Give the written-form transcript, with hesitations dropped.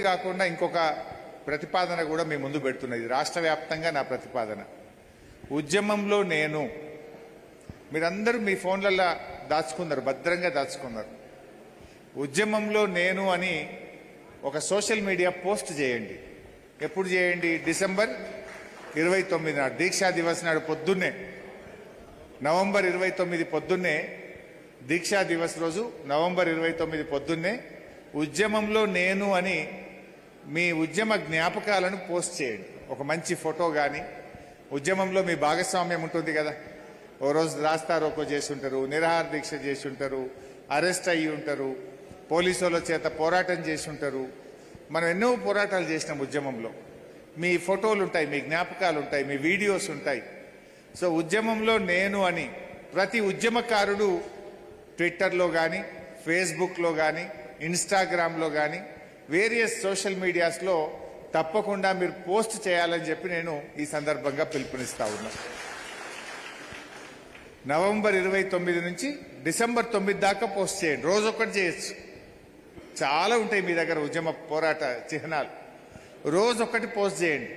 కాకుండా ఇంకొక ప్రతిపాదన కూడా మీ ముందు పెడుతున్నది. రాష్ట్ర వ్యాప్తంగా నా ప్రతిపాదన. ఉద్యమంలో నేను, మీరందరూ మీ ఫోన్లలో దాచుకున్నారు, భద్రంగా దాచుకున్నారు. ఉద్యమంలో నేను అని ఒక సోషల్ మీడియా పోస్ట్ చేయండి. ఎప్పుడు చేయండి? డిసెంబర్ 29 నాడు, దీక్షా దివస్ నాడు పొద్దున్నే, నవంబర్ 29 పొద్దున్నే, దీక్షా దివస్ రోజు నవంబర్ 29 పొద్దున్నే ఉద్యమంలో నేను అని మీ ఉద్యమ జ్ఞాపకాలను పోస్ట్ చేయండి. ఒక మంచి ఫోటో కానీ, ఉద్యమంలో మీ భాగస్వామ్యం ఉంటుంది కదా. ఓ రోజు రాస్తా రోకో చేసి ఉంటారు, నిరాహార దీక్ష చేసి ఉంటారు, అరెస్ట్ అయ్యి ఉంటారు, పోలీసుల చేత పోరాటం చేసి ఉంటారు. మనం ఎన్నో పోరాటాలు చేసినాం ఉద్యమంలో. మీ ఫోటోలు ఉంటాయి, మీ జ్ఞాపకాలు ఉంటాయి, మీ వీడియోస్ ఉంటాయి. సో ఉద్యమంలో నేను అని ప్రతి ఉద్యమకారుడు ట్విట్టర్లో కానీ, ఫేస్బుక్లో కానీ, ఇన్స్టాగ్రామ్లో కానీ, వేరియస్ సోషల్ మీడియాస్లో తప్పకుండా మీరు పోస్ట్ చేయాలని చెప్పి నేను ఈ సందర్భంగా పిలుపునిస్తా ఉన్నా. నవంబర్ 29 నుంచి డిసెంబర్ 9 దాకా పోస్ట్ చేయండి. రోజు ఒకటి చేయొచ్చు. చాలా ఉంటాయి మీ దగ్గర ఉద్యమ పోరాట చిహ్నాలు. రోజు ఒకటి పోస్ట్ చేయండి.